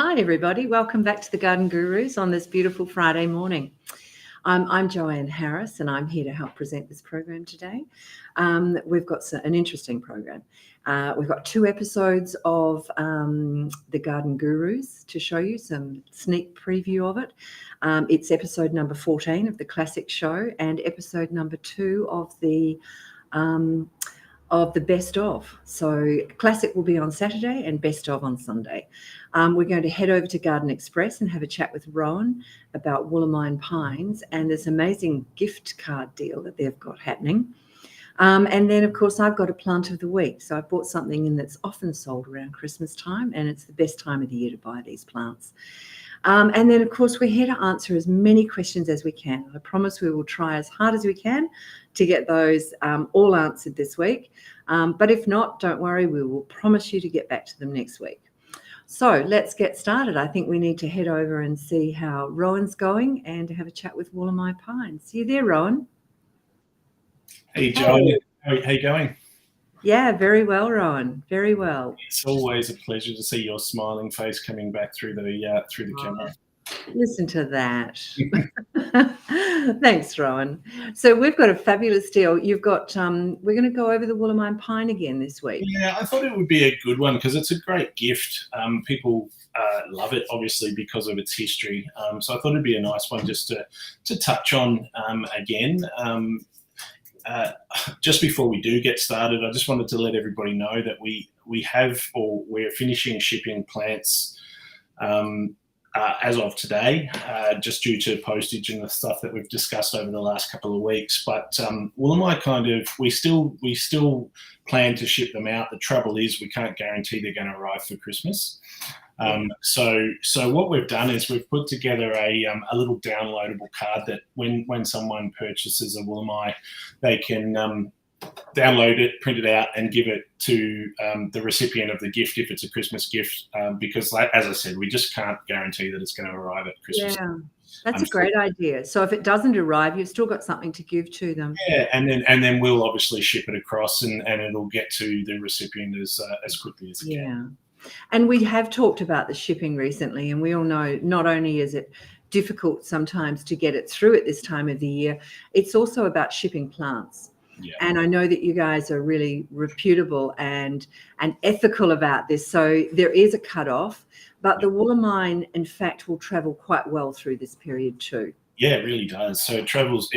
Hi, everybody. Welcome back to the Garden Gurus on this beautiful Friday morning. I'm Joanne Harris, and I'm here to help present this program today. We've got an interesting program. We've got 2 episodes of the Garden Gurus to show you some sneak preview of it. It's episode number 14 of the classic show and episode number 2 of the best of. So classic will be on Saturday and best of on Sunday. We're going to head over to Garden Express and have a chat with Rowan about Wollemi Pines and this amazing gift card deal that they've got happening. And then, of course, I've got a plant of the week. So I've bought something in that's often sold around Christmas time, and it's the best time of the year to buy these plants. And then, of course, we're here to answer as many questions as we can. I promise we will try as hard as we can to get those all answered this week. But if not, don't worry, we will promise you to get back to them next week. So let's get started. I think we need to head over and see how Rowan's going and to have a chat with Wollemi Pines. You there, Rowan? Hey, Joanne. How are you going? Yeah, very well, Rowan. Very well. It's always a pleasure to see your smiling face coming back through the camera. Listen to that. Thanks, Rowan. So we've got a fabulous deal. You've got we're going to go over the Wollemi Pine again this week. Yeah, I thought it would be a good one because it's a great gift. People love it, obviously, because of its history. So I thought it'd be a nice one just to touch on again. Just before we do get started, I just wanted to let everybody know that we're finishing shipping plants as of today, just due to postage and the stuff that we've discussed over the last couple of weeks. But Wollemi we still plan to ship them out. The trouble is we can't guarantee they're going to arrive for Christmas. So what we've done is we've put together a little downloadable card that when someone purchases a Wollemi, they can download it, print it out, and give it to the recipient of the gift if it's a Christmas gift. Because, as I said, we just can't guarantee that it's going to arrive at Christmas. Yeah, that's a great idea. So if it doesn't arrive, you've still got something to give to them. Yeah, and then we'll obviously ship it across, and it'll get to the recipient as quickly as it can. And we have talked about the shipping recently, and we all know not only is it difficult sometimes to get it through at this time of the year, it's also about shipping plants. Yeah. And I know that you guys are really reputable and ethical about this. So there is a cutoff, but the Wollemi, in fact, will travel quite well through this period too. Yeah, it really does. So it travels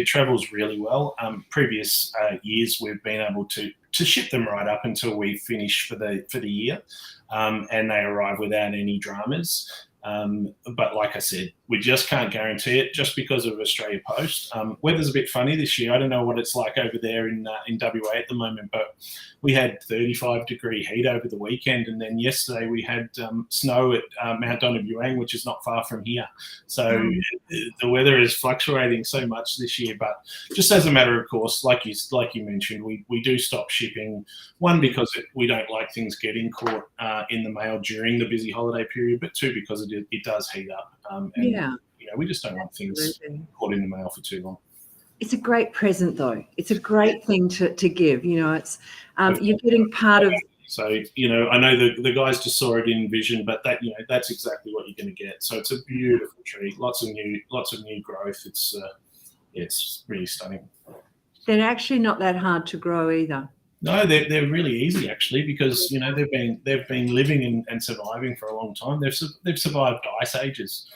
really well. Previous years we've been able to ship them right up until we finish for the year, and they arrive without any dramas. But like I said, we just can't guarantee it just because of Australia Post. Weather's a bit funny this year. I don't know what it's like over there in WA at the moment, but we had 35-degree heat over the weekend, and then yesterday we had snow at Mount Donabuang, which is not far from here. So the weather is fluctuating so much this year. But just as a matter of course, like you mentioned, we do stop shipping. One, because we don't like things getting caught in the mail during the busy holiday period, but 2, because it does heat up. We just don't want things caught in the mail for too long. It's a great present, though. It's a great thing to give. It's you're getting part of. So I know the guys just saw it in vision, but that's exactly what you're going to get. So it's a beautiful tree, lots of new growth. It's really stunning. They're actually not that hard to grow either. No, they're really easy actually, because they've been living and surviving for a long time. They've survived ice ages.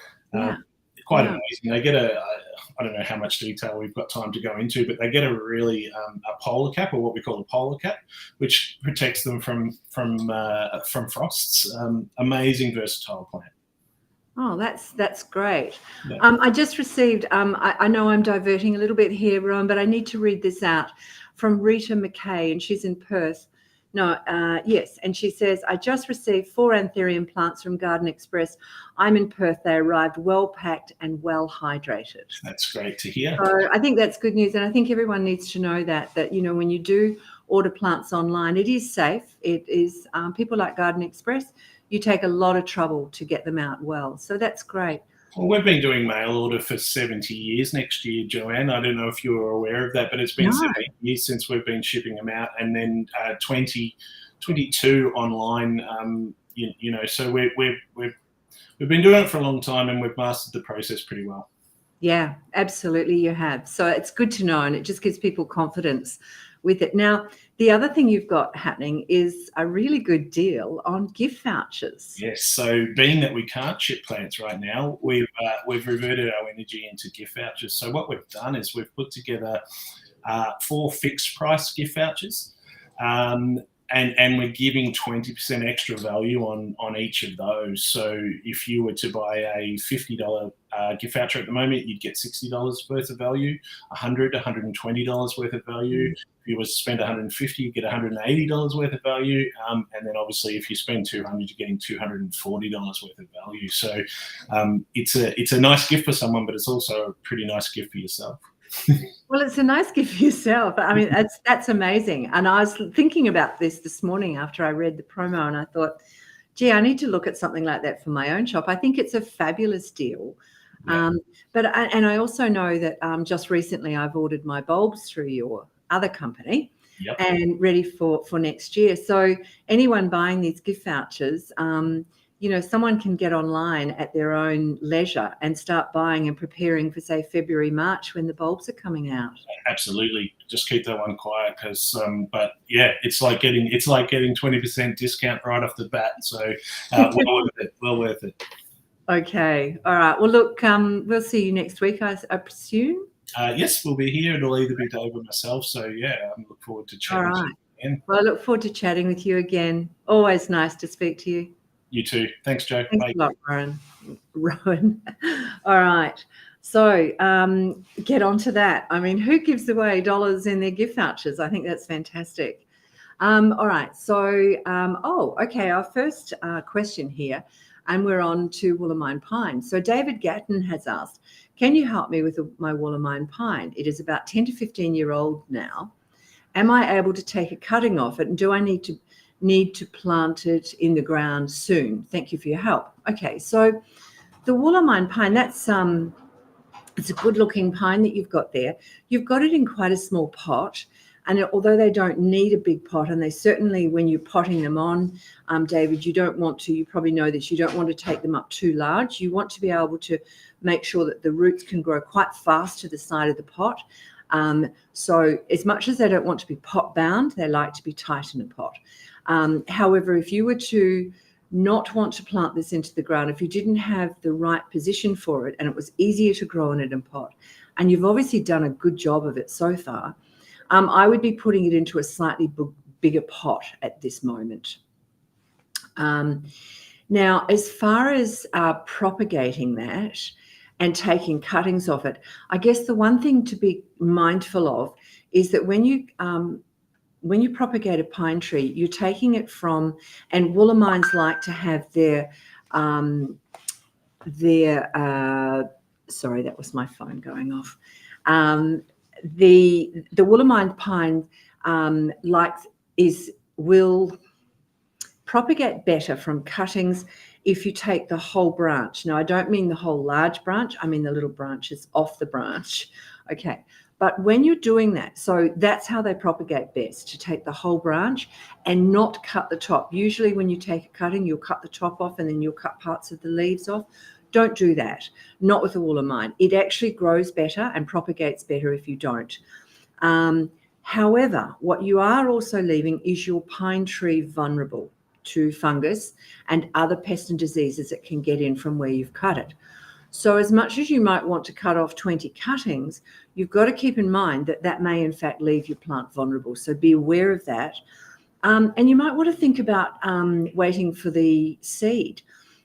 Quite amazing. They get I don't know how much detail we've got time to go into, but they get a really a polar cap, or what we call a polar cap, which protects them from frosts. Amazing, versatile plant. Oh, that's great. Yeah. I just received, I know I'm diverting a little bit here, Rowan, but I need to read this out from Rita McKay, and she's in Perth. Yes, and she says, I just received 4 anthurium plants from Garden Express. I'm in Perth. They arrived well packed and well hydrated. That's great to hear. So I think that's good news, and I think everyone needs to know that when you do order plants online, it is safe. It is people like Garden Express. You take a lot of trouble to get them out well, so that's great. Well, we've been doing mail order for 70 years next year, Joanne. I don't know if you were aware of that, but it's been 70 years since we've been shipping them out, and then 22 online. So we're we've been doing it for a long time, and we've mastered the process pretty well. Yeah, absolutely you have. So it's good to know, and it just gives people confidence with it. Now, the other thing you've got happening is a really good deal on gift vouchers. Yes. So being that we can't ship plants right now, we've reverted our energy into gift vouchers. So what we've done is we've put together 4 fixed price gift vouchers. And we're giving 20% extra value on each of those. So if you were to buy a $50 gift voucher at the moment, you'd get $60 worth of value, $120 worth of value. If you were to spend $150, you get $180 worth of value. And then obviously if you spend $200, you're getting $240 worth of value. So it's a nice gift for someone, but it's also a pretty nice gift for yourself. Well, it's a nice gift for yourself. I mean, that's amazing. And I was thinking about this morning after I read the promo, and I thought, gee, I need to look at something like that for my own shop. I think it's a fabulous deal. Yeah. And I also know that just recently I've ordered my bulbs through your other company. Yep. And ready for next year. So anyone buying these gift vouchers, someone can get online at their own leisure and start buying and preparing for, say, February, March, when the bulbs are coming out. Absolutely. Just keep that one quiet, because, but yeah, it's like getting 20% discount right off the bat. So well worth it. Okay. All right. Well, look, we'll see you next week, I presume. Yes, we'll be here. It'll either be Dave or myself. So yeah, I look forward to chatting. All right. Again. Well, I look forward to chatting with you again. Always nice to speak to you. You too. Thanks, Joe. Thanks a lot, Rowan. All right. So get on to that. I mean, who gives away dollars in their gift vouchers? I think that's fantastic. All right. So, okay. Our first question here, and we're on to Wollemi pine. So David Gatton has asked, can you help me with my Wollemi pine? It is about 10 to 15-year-old now. Am I able to take a cutting off it? And do I need to plant it in the ground soon? Thank you for your help. Okay, so the Wollemi pine, that's it's a good looking pine that you've got there. You've got it in quite a small pot, and although they don't need a big pot, and they certainly, when you're potting them on, David, you probably know this, you don't want to take them up too large. You want to be able to make sure that the roots can grow quite fast to the side of the pot. So as much as they don't want to be pot bound, they like to be tight in a pot. However, if you were to not want to plant this into the ground, if you didn't have the right position for it and it was easier to grow in a pot, and you've obviously done a good job of it so far, I would be putting it into a slightly bigger pot at this moment. Now, as far as propagating that and taking cuttings off it, I guess the one thing to be mindful of is that when you propagate a pine tree, you're taking it from, and Wollemines like to have sorry, that was my phone going off. The Wollemi pine will propagate better from cuttings if you take the whole branch. Now, I don't mean the whole large branch. I mean the little branches off the branch. Okay. But when you're doing that, so that's how they propagate best, to take the whole branch and not cut the top. Usually when you take a cutting, you'll cut the top off and then you'll cut parts of the leaves off. Don't do that. Not with the Wollemi. It actually grows better and propagates better if you don't. However, what you are also leaving is your pine tree vulnerable to fungus and other pests and diseases that can get in from where you've cut it. So as much as you might want to cut off 20 cuttings, you've got to keep in mind that that may in fact leave your plant vulnerable. So be aware of that. And you might want to think about waiting for the seed.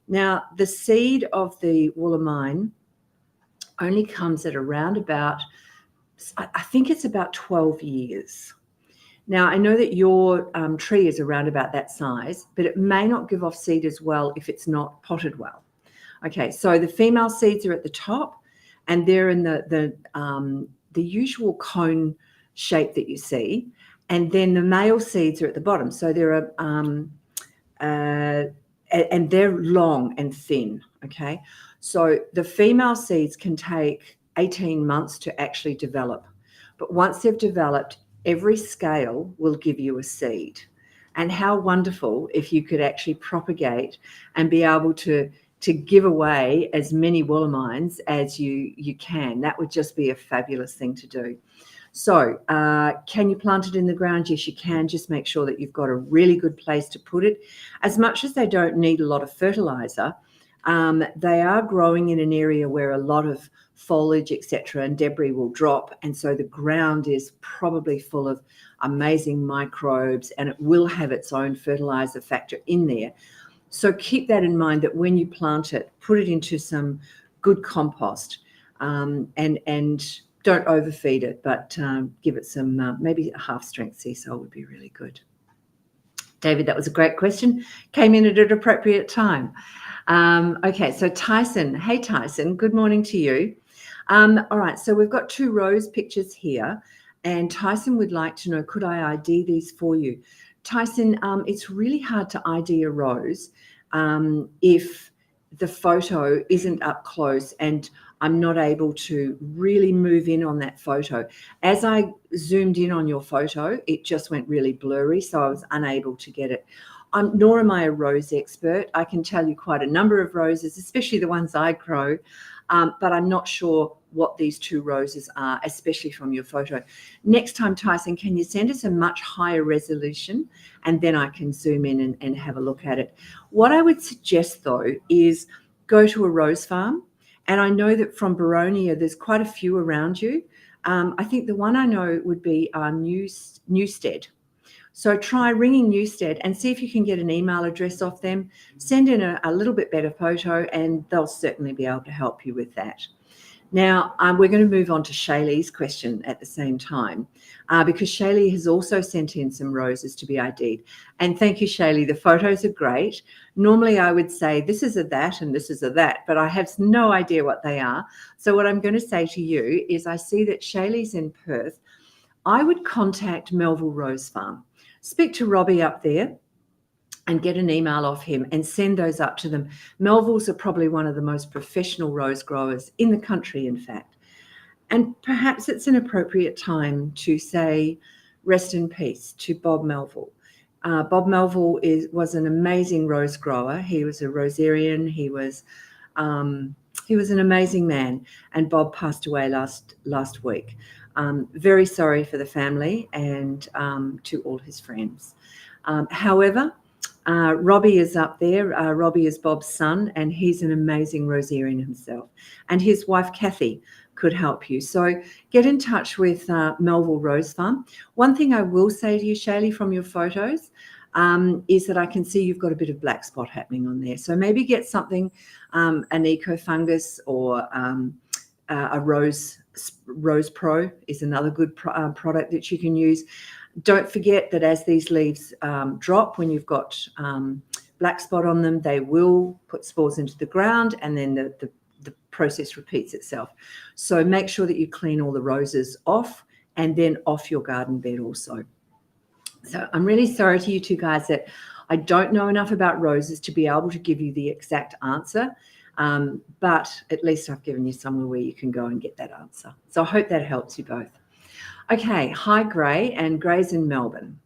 Now, the seed of the Wollemi only comes at around about, I think it's about 12 years. Now, I know that your tree is around about that size, but it may not give off seed as well if it's not potted well. Okay, so the female seeds are at the top, and they're in the usual cone shape that you see, and then the male seeds are at the bottom. So they're and they're long and thin. Okay, so the female seeds can take 18 months to actually develop, but once they've developed, every scale will give you a seed. And how wonderful if you could actually propagate and be able to to give away as many Wollemines as you can. That would just be a fabulous thing to do. So can you plant it in the ground? Yes, you can. Just make sure that you've got a really good place to put it. As much as they don't need a lot of fertilizer, they are growing in an area where a lot of foliage, etc., and debris will drop. And so the ground is probably full of amazing microbes, and it will have its own fertilizer factor in there. So keep that in mind, that when you plant it, put it into some good compost, and don't overfeed it, but give it some, maybe a half-strength sea salt would be really good. David, that was a great question. Came in at an appropriate time. Okay, so Tyson. Hey, Tyson, good morning to you. All right, so we've got 2 rose pictures here, and Tyson would like to know, could I ID these for you? Tyson, it's really hard to ID a rose if the photo isn't up close and I'm not able to really move in on that photo. As I zoomed in on your photo, it just went really blurry, so I was unable to get it. Nor am I a rose expert. I can tell you quite a number of roses, especially the ones I grow, but I'm not sure what these 2 roses are, especially from your photo. Next time, Tyson, can you send us a much higher resolution, and then I can zoom in and have a look at it. What I would suggest, though, is go to a rose farm. And I know that from Baronia, there's quite a few around you. I think the one I know would be Newstead. So try ringing Newstead and see if you can get an email address off them. Send in a little bit better photo, and they'll certainly be able to help you with that. Now, we're going to move on to Shaylee's question at the same time, because Shaylee has also sent in some roses to be ID'd. And thank you, Shaylee. The photos are great. Normally, I would say this is a that and this is a that, but I have no idea what they are. So what I'm going to say to you is, I see that Shaylee's in Perth. I would contact Melville Rose Farm. Speak to Robbie up there and get an email off him and send those up to them. Melville's are probably one of the most professional rose growers in the country, in fact. And perhaps it's an appropriate time to say rest in peace to Bob Melville. Bob Melville was an amazing rose grower. He was a rosarian. He was an amazing man, and Bob passed away last week. Very sorry for the family and to all his friends. However, Robbie is up there. Robbie is Bob's son, and he's an amazing rosarian himself. And his wife, Kathy, could help you. So get in touch with Melville Rose Farm. One thing I will say to you, Shaylee, from your photos, is that I can see you've got a bit of black spot happening on there. So maybe get something, an eco fungus, or a Rose Pro is another good product that you can use. Don't forget that as these leaves drop, when you've got black spot on them, they will put spores into the ground, and then the process repeats itself. So make sure that you clean all the roses off, and then off your garden bed also. So I'm really sorry to you 2 guys that I don't know enough about roses to be able to give you the exact answer, but at least I've given you somewhere where you can go and get that answer. So I hope that helps you both. Okay, hi Gray, and Gray's in Melbourne.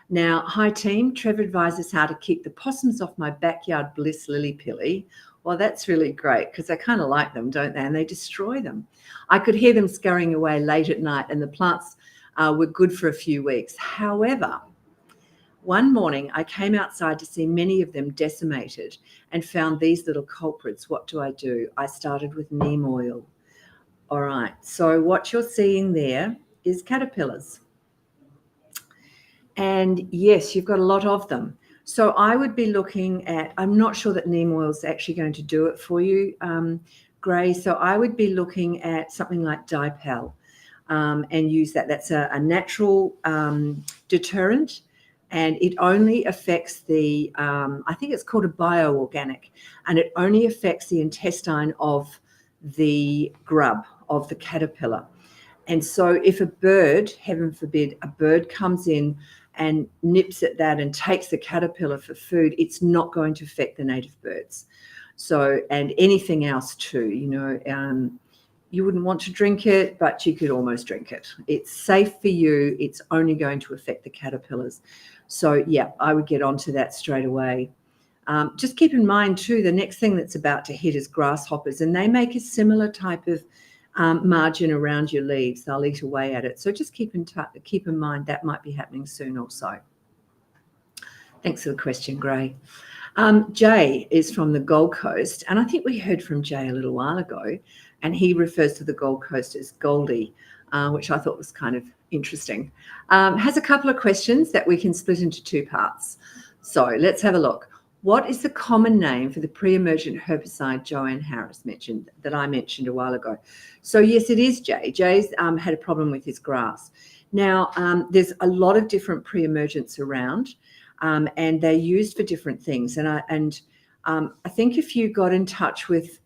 Now, hi team, Trevor advises how to keep the possums off my backyard bliss lily pilly. Well, that's really great, because I kind of like them, don't they? And they destroy them. I could hear them scurrying away late at night, and the plants were good for a few weeks. However, one morning I came outside to see many of them decimated and found these little culprits. What do? I started with neem oil. All right, so what you're seeing there is caterpillars. And yes, you've got a lot of them. So I would be looking at, I'm not sure that neem oil is actually going to do it for you, Gray. So I would be looking at something like Dipel and use that. That's a natural deterrent, and it only affects the, I think it's called a bioorganic, and it only affects the intestine of the grub, of the caterpillar. And so if a bird, heaven forbid, a bird comes in and nips at that and takes the caterpillar for food, it's not going to affect the native birds. So, and anything else too, you know, you wouldn't want to drink it, but you could almost drink it. It's safe for you. It's only going to affect the caterpillars. So yeah, I would get onto that straight away. Just keep in mind too, the next thing that's about to hit is grasshoppers, and they make a similar type of margin around your leaves. They'll eat away at it. So just keep in mind that might be happening soon also. Thanks for the question, Gray. Jay is from the Gold Coast, and I think we heard from Jay a little while ago, and he refers to the Gold Coast as Goldie, which I thought was kind of interesting. Has a couple of questions that we can split into two parts. So let's have a look. What is the common name for the pre-emergent herbicide Joanne Harris mentioned, that I mentioned a while ago? So yes, it is Jay. Jay's had a problem with his grass. Now, there's a lot of different pre-emergents around. And they're used for different things. And I think if you got in touch with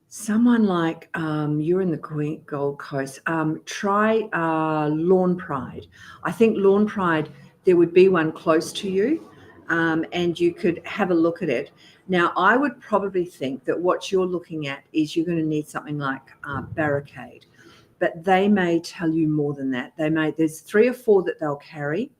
someone like you're in the Gold Coast, try Lawn Pride. I think Lawn Pride, there would be one close to you, and you could have a look at it. Now, I would probably think that what you're looking at is you're going to need something like Barricade, but they may tell you more than that. There's 3 or 4 that they'll carry,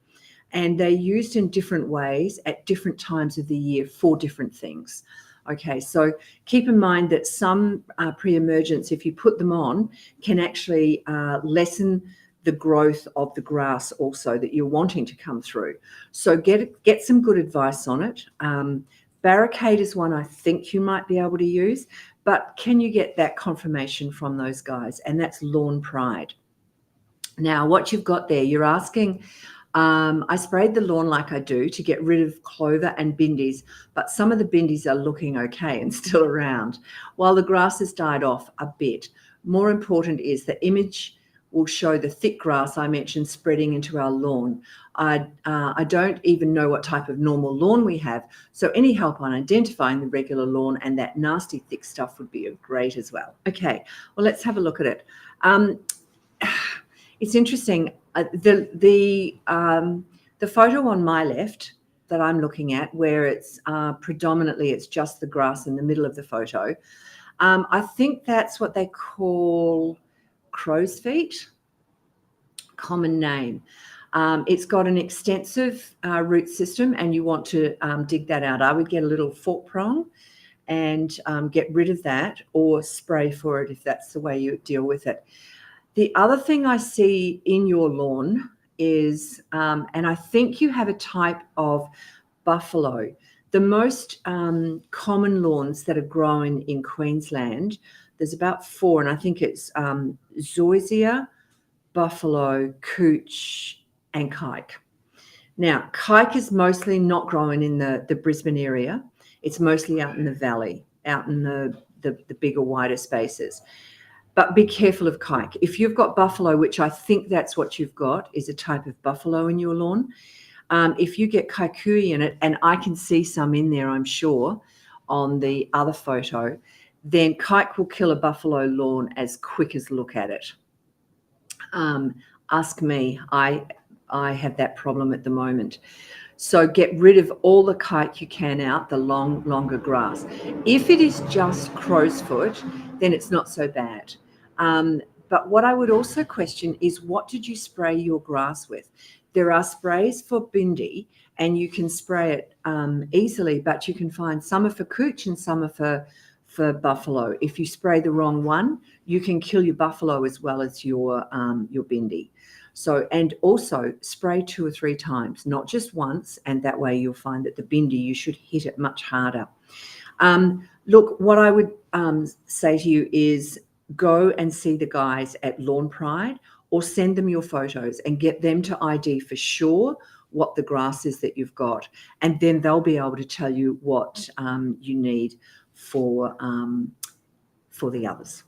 and they're used in different ways at different times of the year for different things. Okay, so keep in mind that some pre-emergents, if you put them on, can actually lessen the growth of the grass also that you're wanting to come through. So get some good advice on it. Barricade is one I think you might be able to use, but can you get that confirmation from those guys? And that's Lawn Pride. Now, what you've got there, you're asking, I sprayed the lawn like I do to get rid of clover and bindies, but some of the bindies are looking okay and still around, while the grass has died off a bit. More important is the image will show the thick grass I mentioned spreading into our lawn. I don't even know what type of normal lawn we have, so any help on identifying the regular lawn and that nasty thick stuff would be great as well. Okay, well, let's have a look at it. It's interesting. The photo on my left that I'm looking at, where it's predominantly it's just the grass in the middle of the photo, I think that's what they call crow's feet. Common name. It's got an extensive root system, and you want to dig that out. I would get a little fork prong and get rid of that, or spray for it if that's the way you deal with it. The other thing I see in your lawn is, and I think you have a type of buffalo. The most common lawns that are grown in Queensland, there's about 4, and I think it's zoysia, buffalo, cooch, and kike. Now, kike is mostly not grown in the Brisbane area. It's mostly out in the valley, out in the bigger, wider spaces. But be careful of kike. If you've got buffalo, which I think that's what you've got, is a type of buffalo in your lawn. If you get kikui in it, and I can see some in there, I'm sure, on the other photo, then kike will kill a buffalo lawn as quick as look at it. Ask me. I have that problem at the moment. So get rid of all the kike you can out, the longer grass. If it is just crow's foot, then it's not so bad. But what I would also question is, what did you spray your grass with? There are sprays for bindi, and you can spray it easily, but you can find some are for cooch and some are for buffalo. If you spray the wrong one, you can kill your buffalo as well as your bindi. So, and also spray 2 or 3 times, not just once, and that way you'll find that the bindi, you should hit it much harder. Look, what I would say to you is go and see the guys at Lawn Pride, or send them your photos and get them to ID for sure what the grass is that you've got, and then they'll be able to tell you what you need for the others.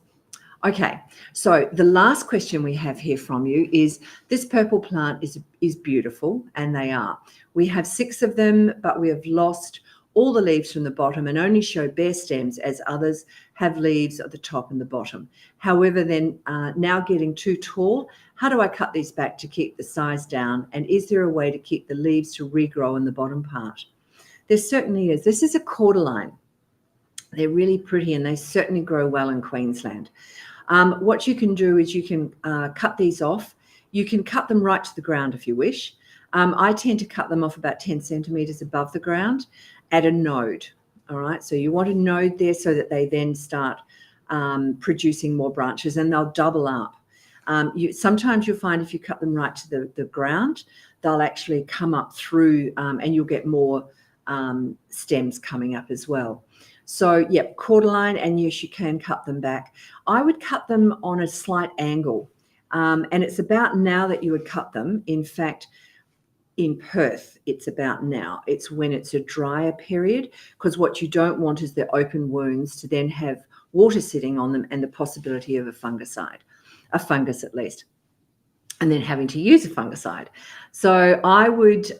Okay, so the last question we have here from you is, this purple plant is beautiful, and they are. We have 6 of them, but we have lost all the leaves from the bottom and only show bare stems, as others have leaves at the top and the bottom. However, then now getting too tall, how do I cut these back to keep the size down? And is there a way to keep the leaves to regrow in the bottom part? There certainly is. This is a cordyline. They're really pretty, and they certainly grow well in Queensland. What you can do is you can cut these off. You can cut them right to the ground if you wish. I tend to cut them off about 10 centimetres above the ground, at a node. All right, so you want a node there so that they then start producing more branches, and they'll double up. Sometimes you'll find if you cut them right to the ground, they'll actually come up through, and you'll get more stems coming up as well. So, yep, quarterline, and yes, you can cut them back. I would cut them on a slight angle, and it's about now that you would cut them. In fact, in Perth, it's about now. It's when it's a drier period, because what you don't want is the open wounds to then have water sitting on them and the possibility of a fungus at least, and then having to use a fungicide. So I would,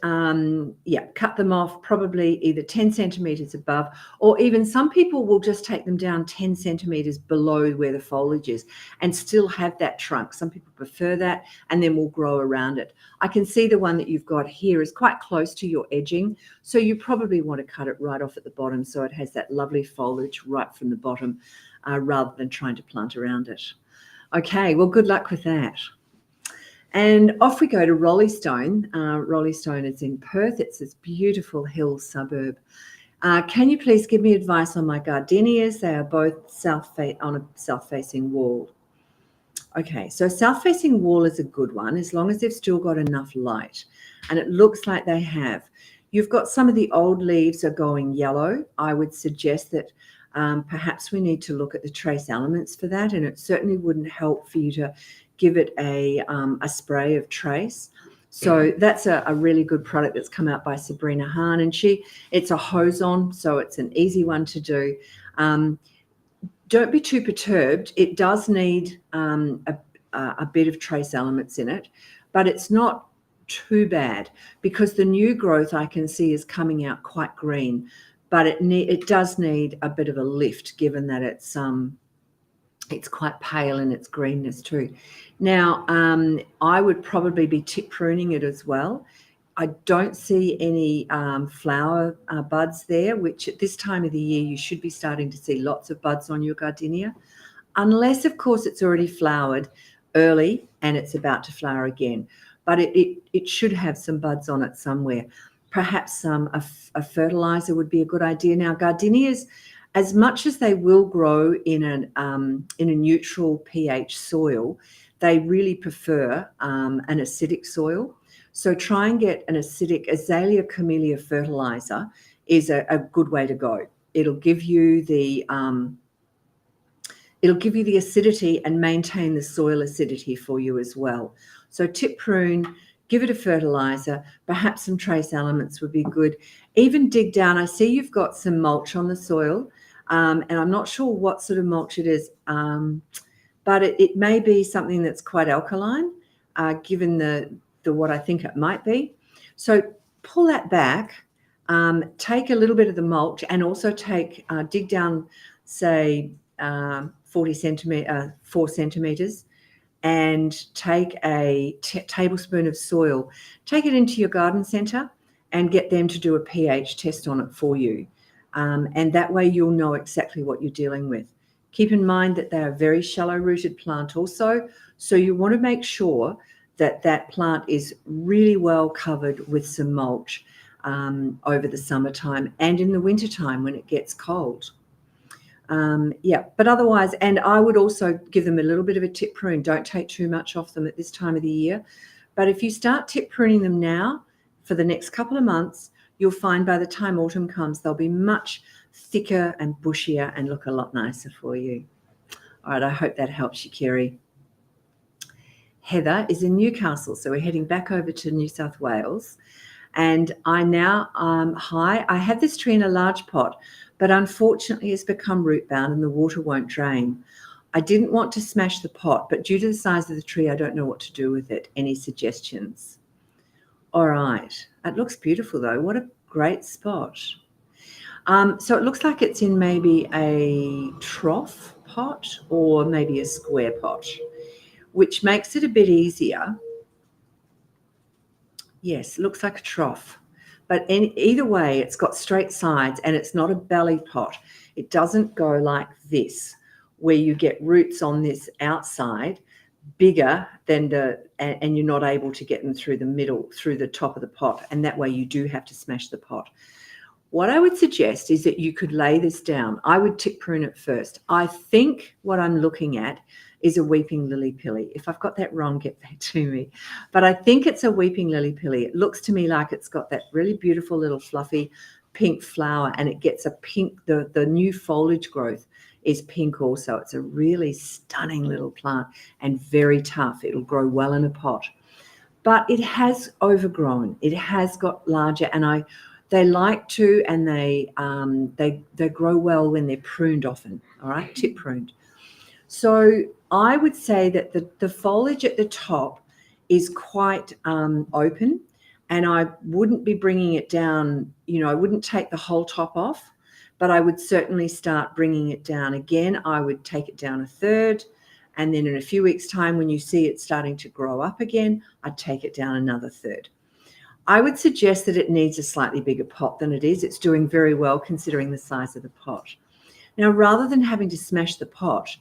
cut them off probably either 10 centimetres above, or even some people will just take them down 10 centimetres below where the foliage is and still have that trunk. Some people prefer that, and then we'll grow around it. I can see the one that you've got here is quite close to your edging, so you probably want to cut it right off at the bottom so it has that lovely foliage right from the bottom, rather than trying to plant around it. Okay, well, good luck with that. And off we go to Rollystone. Rollystone is in Perth. It's this beautiful hill suburb. Can you please give me advice on my gardenias? They are both on a south-facing wall. Okay, so south-facing wall is a good one as long as they've still got enough light. And it looks like they have. You've got some of the old leaves are going yellow. I would suggest that perhaps we need to look at the trace elements for that. And it certainly wouldn't help for you to give it a spray of trace. So that's a really good product that's come out by Sabrina Hahn, and it's a hose-on, so it's an easy one to do. Don't be too perturbed. It does need a bit of trace elements in it, but it's not too bad because the new growth I can see is coming out quite green, but it does need a bit of a lift given that it's quite pale in its greenness too. Now, I would probably be tip pruning it as well. I don't see any flower buds there, which at this time of the year you should be starting to see lots of buds on your gardenia, unless, of course, it's already flowered early and it's about to flower again. But it should have some buds on it somewhere. Perhaps a fertilizer would be a good idea. Now, gardenias, as much as they will grow in a neutral pH soil, they really prefer an acidic soil. So try and get an acidic Azalea camellia fertilizer is a good way to go. It'll give you the acidity and maintain the soil acidity for you as well. So tip prune, give it a fertilizer, perhaps some trace elements would be good. Even dig down. I see you've got some mulch on the soil. And I'm not sure what sort of mulch it is, but it may be something that's quite alkaline, given the what I think it might be. So pull that back, take a little bit of the mulch, and also dig down, say 4 centimeters, and take a tablespoon of soil. Take it into your garden centre and get them to do a pH test on it for you. And that way you'll know exactly what you're dealing with. Keep in mind that they are a very shallow rooted plant also, so you want to make sure that plant is really well covered with some mulch over the summertime and in the wintertime when it gets cold. But otherwise, and I would also give them a little bit of a tip prune. Don't take too much off them at this time of the year. But if you start tip pruning them now for the next couple of months, you'll find by the time autumn comes, they'll be much thicker and bushier and look a lot nicer for you. All right, I hope that helps you, Kerry. Heather is in Newcastle, so we're heading back over to New South Wales. And I now, I have this tree in a large pot, but unfortunately it's become root bound and the water won't drain. I didn't want to smash the pot, but due to the size of the tree, I don't know what to do with it. Any suggestions? All right. It looks beautiful, though. What a great spot. So it looks like it's in maybe a trough pot or maybe a square pot, which makes it a bit easier. Yes, it looks like a trough. But either way, it's got straight sides and it's not a belly pot. It doesn't go like this, where you get roots on this outside bigger than and you're not able to get them through the middle, through the top of the pot. And that way you do have to smash the pot. What I would suggest is that you could lay this down. I would tip prune it first. I think what I'm looking at is a weeping lily pilly. If I've got that wrong, get back to me. But I think it's a weeping lily pilly. It looks to me like it's got that really beautiful little fluffy pink flower, and it gets a pink, the new foliage growth is pink also. It's a really stunning little plant and very tough. It'll grow well in a pot. But it has overgrown. It has got larger, and they like to, and they grow well when they're pruned often, all right, tip pruned. So I would say that the foliage at the top is quite open, and I wouldn't be bringing it down, I wouldn't take the whole top off, but I would certainly start bringing it down again. I would take it down a third, and then in a few weeks' time, when you see it starting to grow up again, I'd take it down another third. I would suggest that it needs a slightly bigger pot than it is. It's doing very well considering the size of the pot. Now, rather than having to smash the pot,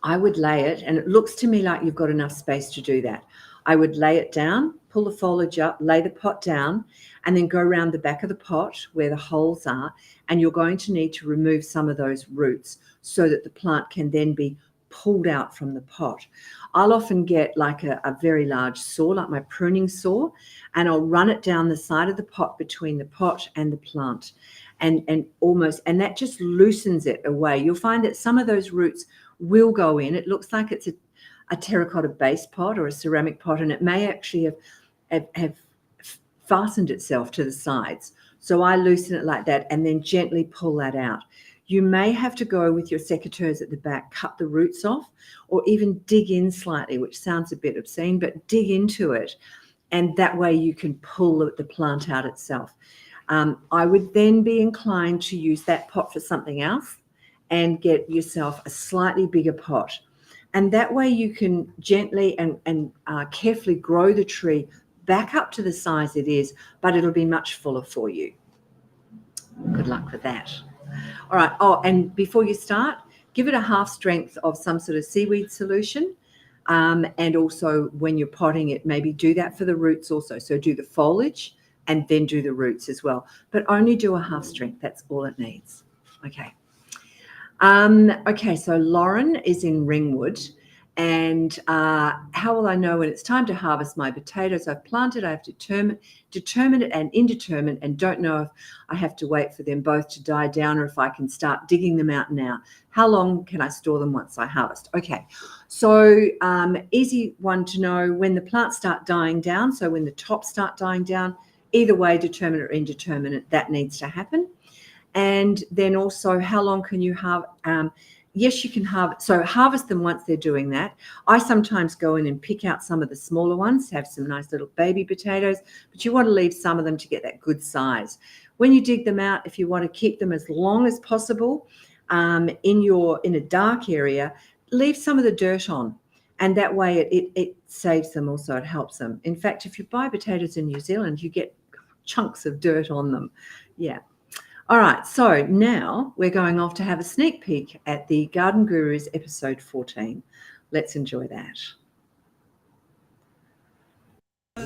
I would lay it, and it looks to me like you've got enough space to do that. I would lay it down, pull the foliage up, lay the pot down, and then go around the back of the pot where the holes are, and you're going to need to remove some of those roots so that the plant can then be pulled out from the pot. I'll often get like a very large saw, like my pruning saw, and I'll run it down the side of the pot between the pot and the plant, and that just loosens it away. You'll find that some of those roots will go in. It looks like it's a terracotta base pot or a ceramic pot, and it may actually have fastened itself to the sides. So I loosen it like that and then gently pull that out. You may have to go with your secateurs at the back, cut the roots off, or even dig in slightly, which sounds a bit obscene, but dig into it, and that way you can pull the plant out itself. I would then be inclined to use that pot for something else and get yourself a slightly bigger pot. And that way you can gently and carefully grow the tree back up to the size it is, but it'll be much fuller for you. Good luck with that. All right. Oh, and before you start, give it a half strength of some sort of seaweed solution. And also when you're potting it, maybe do that for the roots also. So do the foliage and then do the roots as well, but only do a half strength. That's all it needs. Okay. Okay, so Lauren is in Ringwood, and how will I know when it's time to harvest my potatoes? I've planted, I have determinate and indeterminate, and don't know if I have to wait for them both to die down or if I can start digging them out now. How long can I store them once I harvest? Okay, so easy one to know when the plants start dying down. So when the tops start dying down, either way, determinate or indeterminate, that needs to happen. And then also, how long can you have? Yes, you can harvest them once they're doing that. I sometimes go in and pick out some of the smaller ones, have some nice little baby potatoes, but you want to leave some of them to get that good size. When you dig them out, if you want to keep them as long as possible in a dark area, leave some of the dirt on, and that way it saves them also, it helps them. In fact, if you buy potatoes in New Zealand, you get chunks of dirt on them. Yeah. All right, so now we're going off to have a sneak peek at the Garden Gurus episode 14. Let's enjoy that. I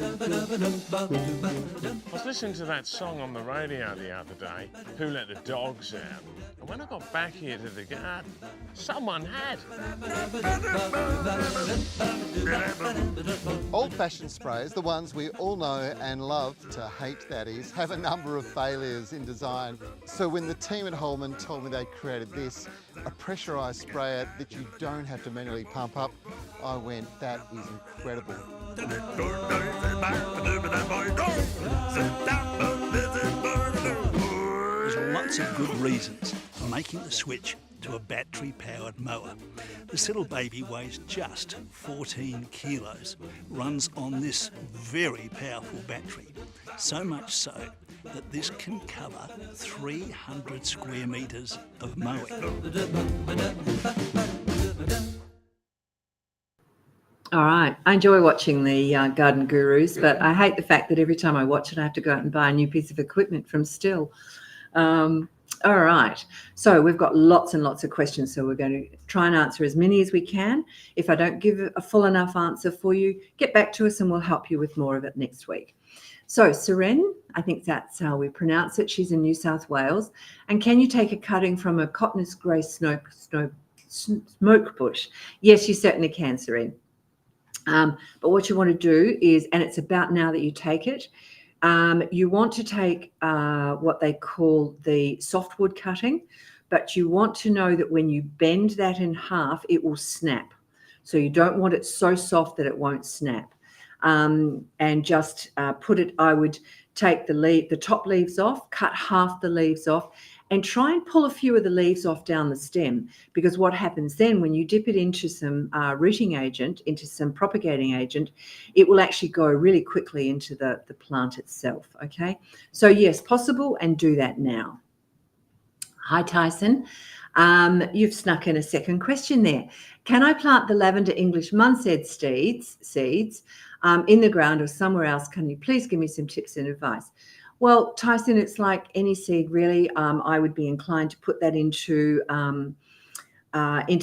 was listening to that song on the radio the other day, Who Let the Dogs Out? And when I got back here to the garden, someone had. Old-fashioned sprays, the ones we all know and love to hate, that is, have a number of failures in design. So when the team at Holman told me they created this, a pressurised sprayer that you don't have to manually pump up, I went, that is incredible. There's lots of good reasons for making the switch to a battery-powered mower. This little baby weighs just 14 kilos, runs on this very powerful battery, so much so that this can cover 300 square metres of mowing. All right. I enjoy watching the Garden Gurus, but I hate the fact that every time I watch it, I have to go out and buy a new piece of equipment from Still. All right. So we've got lots and lots of questions, so we're going to try and answer as many as we can. If I don't give a full enough answer for you, get back to us and we'll help you with more of it next week. So Seren, I think that's how we pronounce it. She's in New South Wales. And can you take a cutting from a cotinus grey smoke bush? Yes, you certainly can, Serene. But what you want to do is, and it's about now that you take it, you want to take what they call the softwood cutting, but you want to know that when you bend that in half, it will snap. So you don't want it so soft that it won't snap. And just put it, I would take the top leaves off, cut half the leaves off, and try and pull a few of the leaves off down the stem, because what happens then when you dip it into some rooting agent, into some propagating agent, it will actually go really quickly into the plant itself, okay? So yes, possible, and do that now. Hi, Tyson. You've snuck in a second question there. Can I plant the lavender English Munstead seeds in the ground or somewhere else? Can you please give me some tips and advice? Well, Tyson, it's like any seed, really. I would be inclined to put that into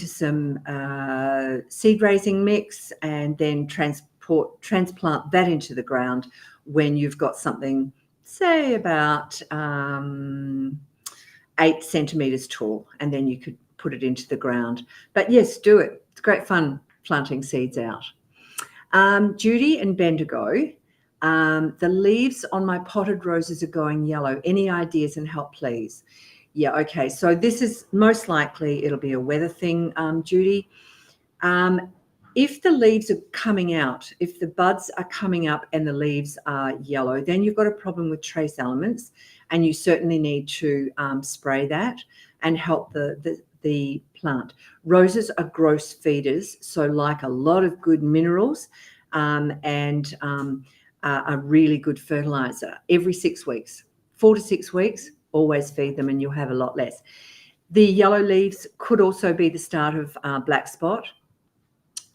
some seed raising mix, and then transplant that into the ground when you've got something, say about 8 centimeters tall, and then you could put it into the ground. But yes, do it. It's great fun planting seeds out. Judy and Bendigo, the leaves on my potted roses are going yellow. Any ideas and help, please? Yeah, okay. So this is most likely, it'll be a weather thing, Judy. If the leaves are coming out, if the buds are coming up and the leaves are yellow, then you've got a problem with trace elements, and you certainly need to spray that and help the plant. Roses are gross feeders, so like a lot of good minerals and a really good fertilizer. Every 6 weeks, 4 to 6 weeks, always feed them and you'll have a lot less. The yellow leaves could also be the start of black spot.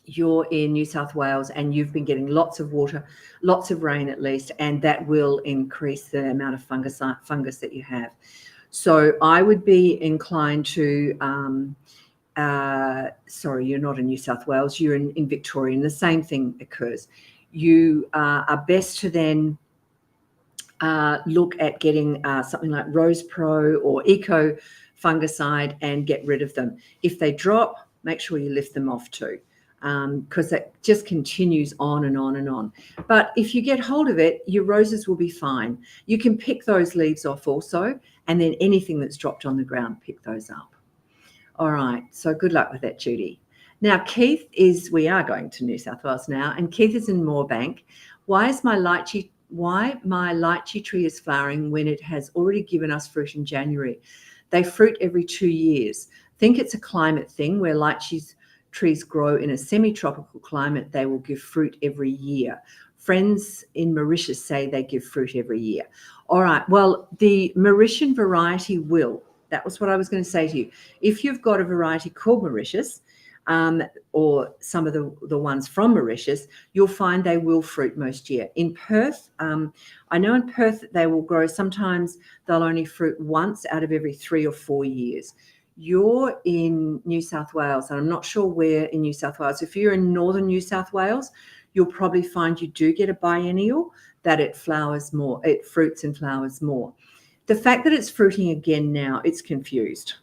You're in New South Wales and you've been getting lots of water, lots of rain at least, and that will increase the amount of fungus that you have. So I would be inclined to, sorry, you're not in New South Wales, you're in Victoria, and the same thing occurs. You are best to then look at getting something like Rose Pro or Eco fungicide and get rid of them. If they drop, make sure you lift them off too, because that just continues on and on and on. But if you get hold of it, your roses will be fine. You can pick those leaves off also, and then anything that's dropped on the ground, pick those up. All right, so good luck with that, Judy. Now, Keith we are going to New South Wales now, and Keith is in Moorebank. Why my lychee tree is flowering when it has already given us fruit in January? They fruit every 2 years. Think it's a climate thing where lychee trees grow in a semi-tropical climate. They will give fruit every year. Friends in Mauritius say they give fruit every year. All right, well, the Mauritian variety will. That was what I was going to say to you. If you've got a variety called Mauritius, or some of the ones from Mauritius, you'll find they will fruit most year. In Perth, I know in Perth they will grow. Sometimes they'll only fruit once out of every 3 or 4 years. You're in New South Wales, and I'm not sure where in New South Wales. If you're in northern New South Wales, you'll probably find you do get a biennial, that it flowers more, it fruits and flowers more. The fact that it's fruiting again now, it's confused.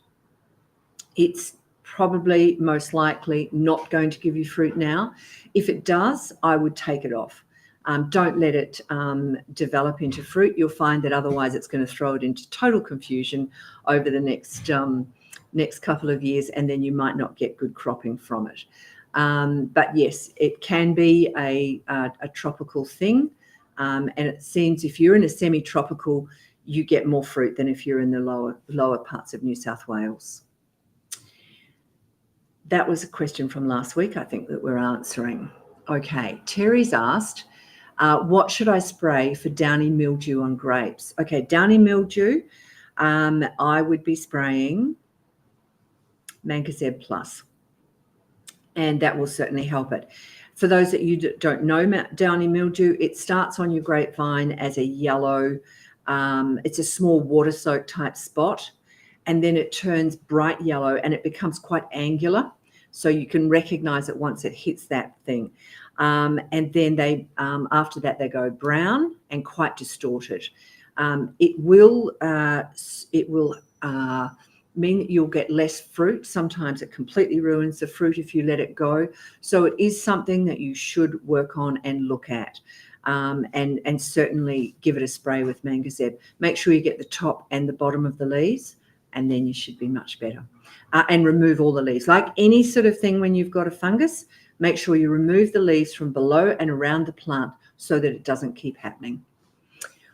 It's probably most likely not going to give you fruit now. If it does, I would take it off. Don't let it develop into fruit. You'll find that otherwise it's going to throw it into total confusion over the next couple of years, and then you might not get good cropping from it. But yes, it can be a tropical thing. And it seems if you're in a semi-tropical, you get more fruit than if you're in the lower parts of New South Wales. That was a question from last week, I think, that we're answering. Okay, Terry's asked, what should I spray for downy mildew on grapes? Okay, downy mildew, I would be spraying Mancozeb Plus, and that will certainly help it. For those that you don't know downy mildew, it starts on your grapevine as a yellow, it's a small water-soaked type spot, and then it turns bright yellow and it becomes quite angular. So you can recognize it once it hits that thing. And then they, after that, they go brown and quite distorted. It will mean that you'll get less fruit. Sometimes it completely ruins the fruit if you let it go. So it is something that you should work on and look at. And certainly give it a spray with Mangazeb. Make sure you get the top and the bottom of the leaves, and then you should be much better. And remove all the leaves. Like any sort of thing when you've got a fungus, make sure you remove the leaves from below and around the plant so that it doesn't keep happening.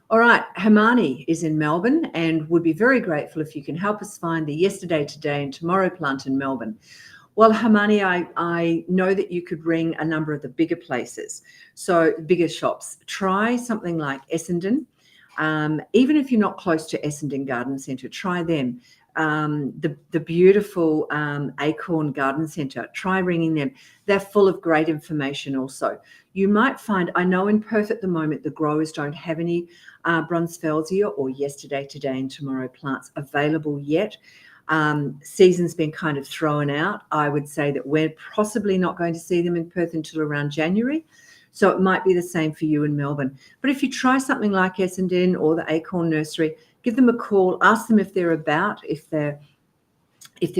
All right, Hermione is in Melbourne and would be very grateful if you can help us find the yesterday, today and tomorrow plant in Melbourne. Well, Hermione, I know that you could ring a number of the bigger places, so bigger shops. Try something like Essendon. Even if you're not close to Essendon Garden Centre, try them. The beautiful Acorn Garden Centre, try ringing them. They're full of great information also. You might find, I know in Perth at the moment, the growers don't have any Brunsfelsia or yesterday, today and tomorrow plants available yet. Season's been kind of thrown out. I would say that we're possibly not going to see them in Perth until around January. So it might be the same for you in Melbourne. But if you try something like Essendon or the Acorn Nursery, give them a call, ask them if they're about, if they've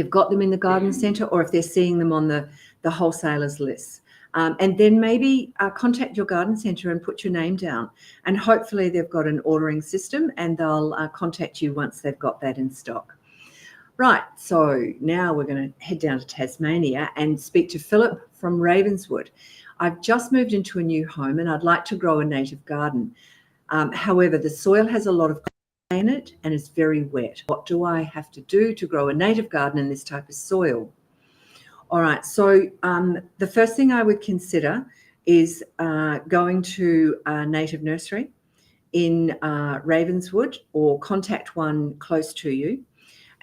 got them in the garden centre or if they're seeing them on the wholesalers list. And then maybe contact your garden centre and put your name down. And hopefully they've got an ordering system and they'll contact you once they've got that in stock. Right, so now we're going to head down to Tasmania and speak to Philip from Ravenswood. I've just moved into a new home and I'd like to grow a native garden. However, the soil has a lot of clay in it and it's very wet. What do I have to do to grow a native garden in this type of soil? All right, so the first thing I would consider is going to a native nursery in Ravenswood or contact one close to you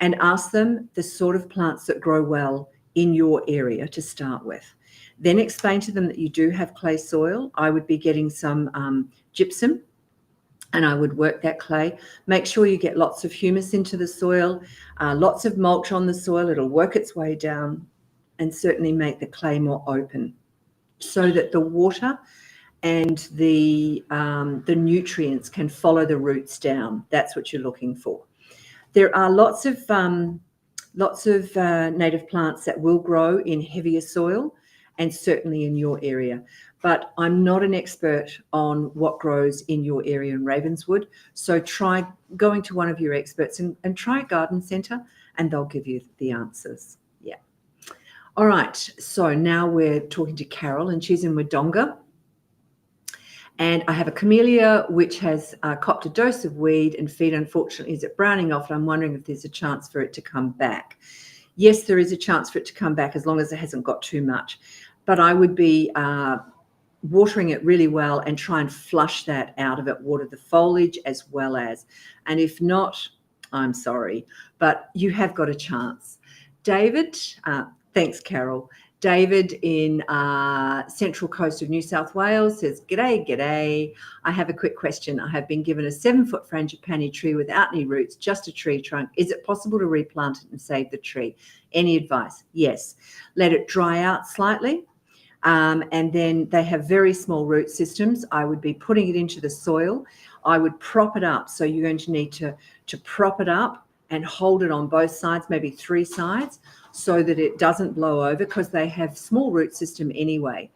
and ask them the sort of plants that grow well in your area to start with. Then explain to them that you do have clay soil. I would be getting some gypsum and I would work that clay. Make sure you get lots of humus into the soil, lots of mulch on the soil. It'll work its way down and certainly make the clay more open so that the water and the nutrients can follow the roots down. That's what you're looking for. There are lots of native plants that will grow in heavier soil and certainly in your area. But I'm not an expert on what grows in your area in Ravenswood. So try going to one of your experts and try a garden centre and they'll give you the answers. Yeah. All right. So now we're talking to Carol and she's in Wodonga. And I have a camellia which has copped a dose of weed and feed, unfortunately, is it browning off? And I'm wondering if there's a chance for it to come back. Yes, there is a chance for it to come back as long as it hasn't got too much. But I would be watering it really well and try and flush that out of it, water the foliage as well as. And if not, I'm sorry, but you have got a chance. David, thanks, Carol. David in Central Coast of New South Wales says, g'day. I have a quick question. I have been given a 7-foot frangipani tree without any roots, just a tree trunk. Is it possible to replant it and save the tree? Any advice? Yes. Let it dry out slightly. And then they have very small root systems. I would be putting it into the soil. I would prop it up. So you're going to need to prop it up and hold it on both sides, maybe 3 sides, so that it doesn't blow over because they have small root system anyway.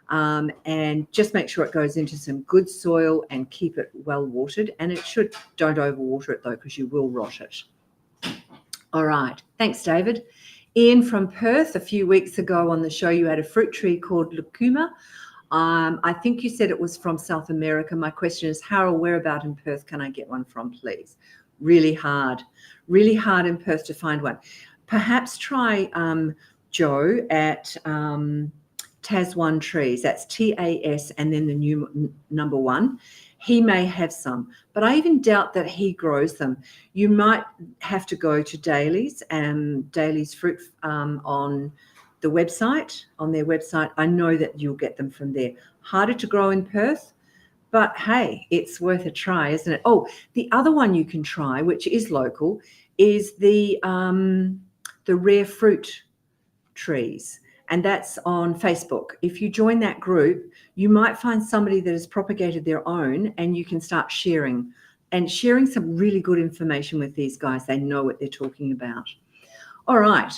And just make sure it goes into some good soil and keep it well watered. And it should, don't overwater it though, because you will rot it. All right. Thanks, David. Ian from Perth, a few weeks ago on the show, you had a fruit tree called lucuma. I think you said it was from South America. My question is, how or whereabout in Perth can I get one from, please? Really hard in Perth to find one. Perhaps try Joe at Tas One Trees. That's TAS and then the new number 1. He may have some, but I even doubt that he grows them. You might have to go to Daly's Fruit on the website, on their website. I know that you'll get them from there. Harder to grow in Perth, but hey, it's worth a try, isn't it? Oh, the other one you can try, which is local, is the rare fruit trees. And that's on Facebook. If you join that group, you might find somebody that has propagated their own and you can start sharing and sharing some really good information with these guys. They know what they're talking about. All right.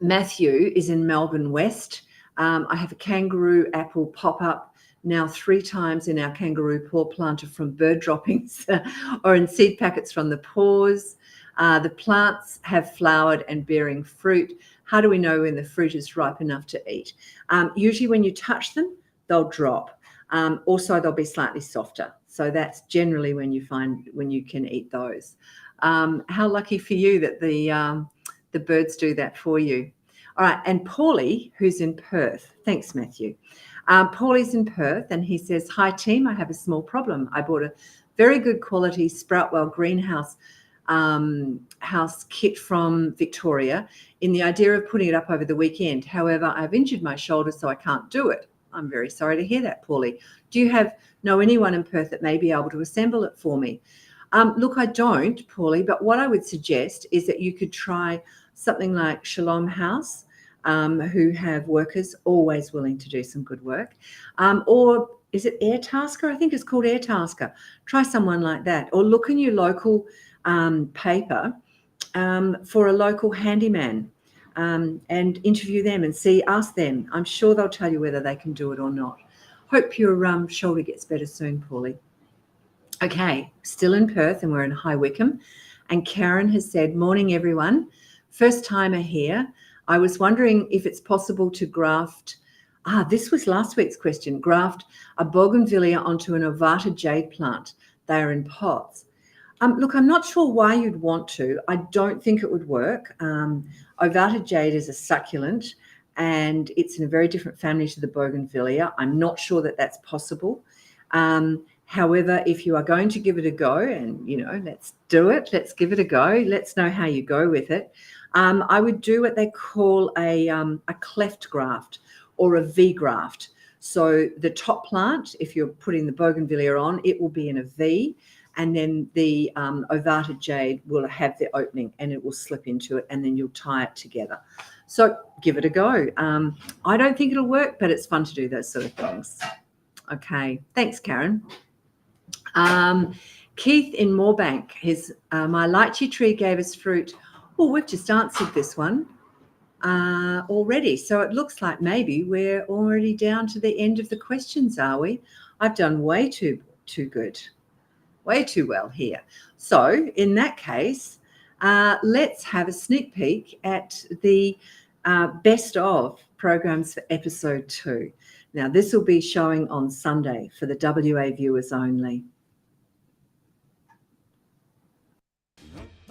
Matthew is in Melbourne West. I have a kangaroo apple pop-up now 3 times in our kangaroo paw planter from bird droppings or in seed packets from the paws. The plants have flowered and bearing fruit. How do we know when the fruit is ripe enough to eat? Usually when you touch them, they'll drop. Also, they'll be slightly softer. So that's generally when you can eat those. How lucky for you that the birds do that for you. All right, and Paulie, who's in Perth. Thanks, Matthew. Paulie's in Perth, and he says, "Hi, team. I have a small problem. I bought a very good quality Sproutwell greenhouse house kit from Victoria in the idea of putting it up over the weekend. However, I've injured my shoulder, so I can't do it." I'm very sorry to hear that, Paulie. Do you know anyone in Perth that may be able to assemble it for me? Look, I don't, Paulie, but what I would suggest is that you could try something like Shalom House, who have workers always willing to do some good work. Or is it Airtasker? I think it's called Airtasker. Try someone like that. Or look in your local paper for a local handyman and interview them and ask them. I'm sure they'll tell you whether they can do it or not. Hope your shoulder gets better soon, Paulie. Okay, still in Perth, and we're in High Wycombe. And Karen has said, "Morning, everyone. First timer here. I was wondering if it's possible to graft," this was last week's question, "graft a bougainvillea onto an ovata jade plant. They are in pots." Look, I'm not sure why you'd want to. I don't think it would work. Ovata jade is a succulent, and it's in a very different family to the bougainvillea. I'm not sure that that's possible. However, if you are going to give it a go, and, let's do it, let's give it a go, let's know how you go with it. I would do what they call a cleft graft or a V graft. So the top plant, if you're putting the bougainvillea on, it will be in a V, and then the ovata jade will have the opening and it will slip into it, and then you'll tie it together. So give it a go. I don't think it'll work, but it's fun to do those sort of things. Okay, thanks, Karen. Keith in Moorebank, my lychee tree gave us fruit. Oh, we've just answered this one already. So it looks like maybe we're already down to the end of the questions, are we? I've done way too good, way too well here. So in that case, let's have a sneak peek at the best of programs for episode 2. Now, this will be showing on Sunday for the WA viewers only.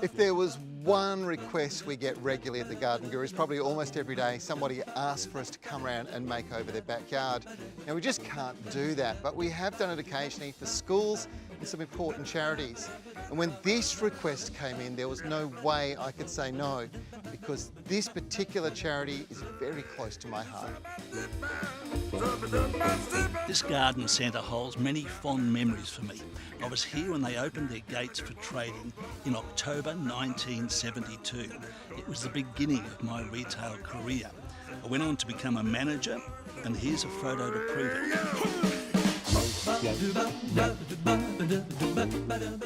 If there was one request we get regularly at the Garden Gurus, probably almost every day, somebody asks for us to come around and make over their backyard. Now, we just can't do that, but we have done it occasionally for schools and some important charities. And when this request came in, there was no way I could say no, because this particular charity is very close to my heart. This garden centre holds many fond memories for me. I was here when they opened their gates for trading in October 1972. It was the beginning of my retail career. I went on to become a manager, and here's a photo to prove it.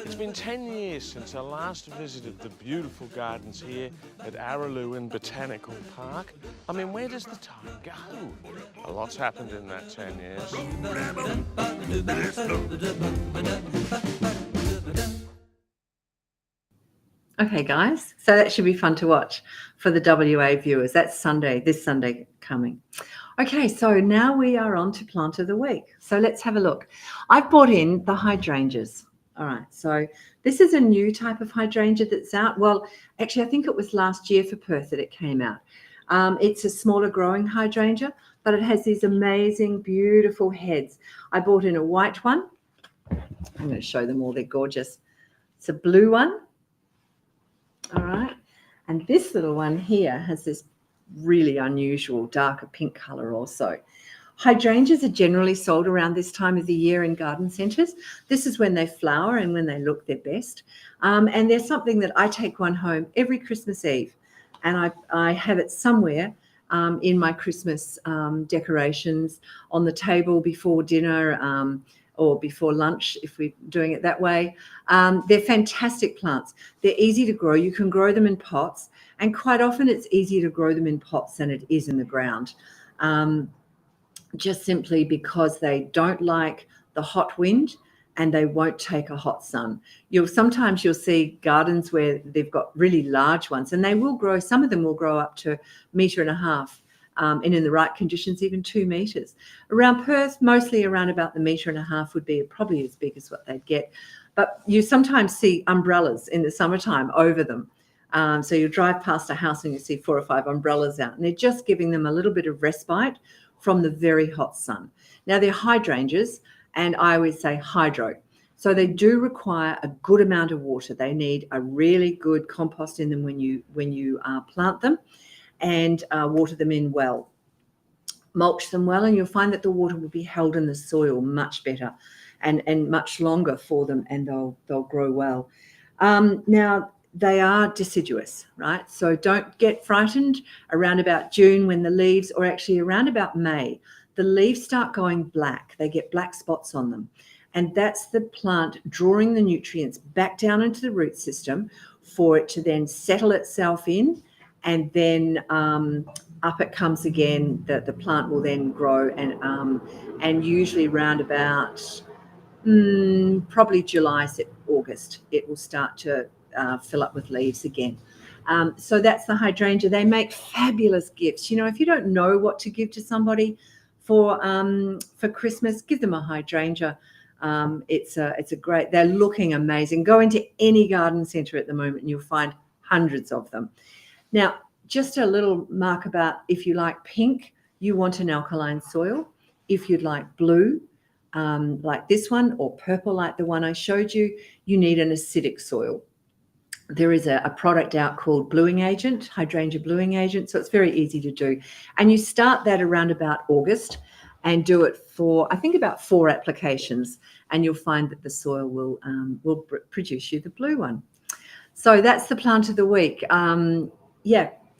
It's been 10 years since I last visited the beautiful gardens here at Araluen Botanical Park. I mean, where does the time go? A lot's happened in that 10 years. Okay, guys, so that should be fun to watch for the WA viewers. That's Sunday, this Sunday coming. Okay, so now we are on to plant of the week. So let's have a look. I've brought in the hydrangeas. All right, so this is a new type of hydrangea that's out. Well, actually, I think it was last year for Perth that it came out. It's a smaller growing hydrangea, but it has these amazing, beautiful heads. I bought in a white one. I'm going to show them all. They're gorgeous. It's a blue one. All right, and this little one here has this really unusual darker pink colour also. Hydrangeas are generally sold around this time of the year in garden centres. This is when they flower and when they look their best. And there's something that I take one home every Christmas Eve, and I have it somewhere in my Christmas decorations, on the table before dinner, or before lunch if we're doing it that way. They're fantastic plants. They're easy to grow. You can grow them in pots, and quite often it's easier to grow them in pots than it is in the ground, just simply because they don't like the hot wind and they won't take a hot sun. Sometimes you'll see gardens where they've got really large ones, and they will grow. Some of them will grow up to 1.5 meters. And in the right conditions, even 2 meters. Around Perth, mostly around about the 1.5 meters would be probably as big as what they'd get. But you sometimes see umbrellas in the summertime over them. So you drive past a house and you see 4 or 5 umbrellas out, and they're just giving them a little bit of respite from the very hot sun. Now, they're hydrangeas, and I always say hydro. So they do require a good amount of water. They need a really good compost in them when you plant them, and water them in well. Mulch them well, and you'll find that the water will be held in the soil much better and much longer for them, and they'll grow well. Now, they are deciduous, right? So don't get frightened around about June when the leaves, or actually around about May, the leaves start going black. They get black spots on them. And that's the plant drawing the nutrients back down into the root system for it to then settle itself in, and then up it comes again. The plant will then grow, and usually around about probably July, August, it will start to fill up with leaves again. So that's the hydrangea. They make fabulous gifts. If you don't know what to give to somebody for Christmas, give them a hydrangea. It's a great. They're looking amazing. Go into any garden centre at the moment, and you'll find hundreds of them. Now, just a little mark about if you like pink, you want an alkaline soil. If you'd like blue, like this one, or purple like the one I showed you, you need an acidic soil. There is a product out called bluing agent, hydrangea bluing agent, so it's very easy to do. And you start that around about August and do it for, I think, about 4 applications, and you'll find that the soil will produce you the blue one. So that's the plant of the week.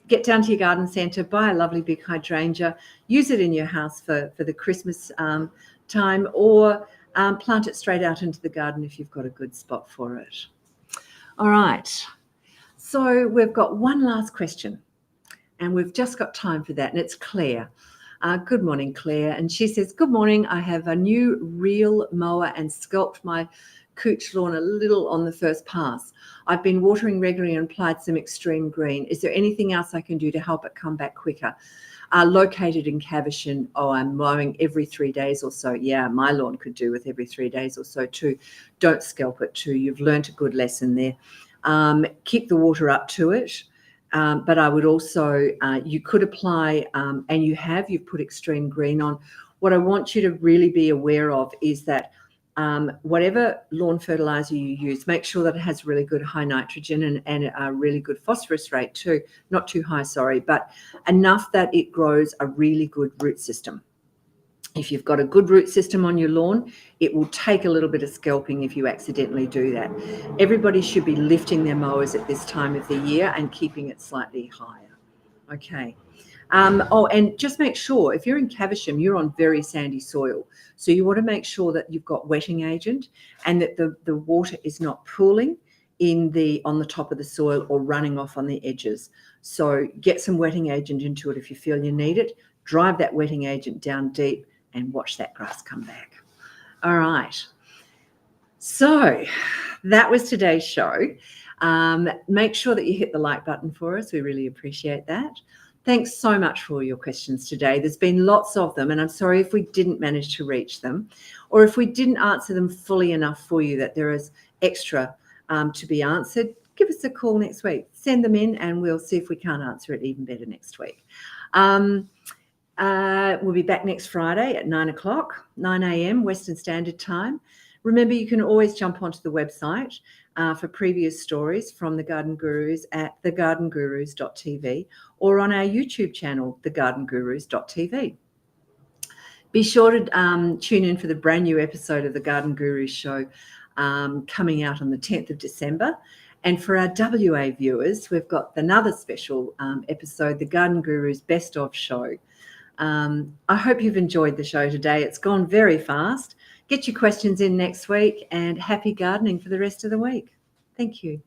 Get down to your garden centre, buy a lovely big hydrangea, use it in your house for the Christmas time, or plant it straight out into the garden if you've got a good spot for it. All right, so we've got one last question, and we've just got time for that, and it's Claire. Good morning, Claire. And she says, good morning. I have a new reel mower and sculpted my cooch lawn a little on the first pass. I've been watering regularly and applied some extreme green. Is there anything else I can do to help it come back quicker? Located in Caversham. I'm mowing every 3 days or so. Yeah, my lawn could do with every 3 days or so too. Don't scalp it too. You've learnt a good lesson there. Keep the water up to it. But I would also, you could apply, and you've put extreme green on. What I want you to really be aware of is that whatever lawn fertilizer you use, make sure that it has really good high nitrogen and a really good phosphorus rate too. Not too high, sorry, but enough that it grows a really good root system. If you've got a good root system on your lawn, it will take a little bit of scalping if you accidentally do that. Everybody should be lifting their mowers at this time of the year and keeping it slightly higher. Okay. And just make sure, if you're in Caversham, you're on very sandy soil. So you want to make sure that you've got wetting agent and that the water is not pooling on the top of the soil or running off on the edges. So get some wetting agent into it if you feel you need it. Drive that wetting agent down deep and watch that grass come back. All right. So that was today's show. Make sure that you hit the like button for us. We really appreciate that. Thanks so much for all your questions today. There's been lots of them, and I'm sorry if we didn't manage to reach them, or if we didn't answer them fully enough for you that there is extra to be answered. Give us a call next week. Send them in, and we'll see if we can't answer it even better next week. We'll be back next Friday at 9 a.m. Western Standard Time. Remember, you can always jump onto the website for previous stories from The Garden Gurus at thegardengurus.tv or on our YouTube channel, thegardengurus.tv. Be sure to tune in for the brand new episode of The Garden Gurus Show coming out on the 10th of December. And for our WA viewers, we've got another special episode, The Garden Gurus Best of Show. I hope you've enjoyed the show today. It's gone very fast. Get your questions in next week, and happy gardening for the rest of the week. Thank you.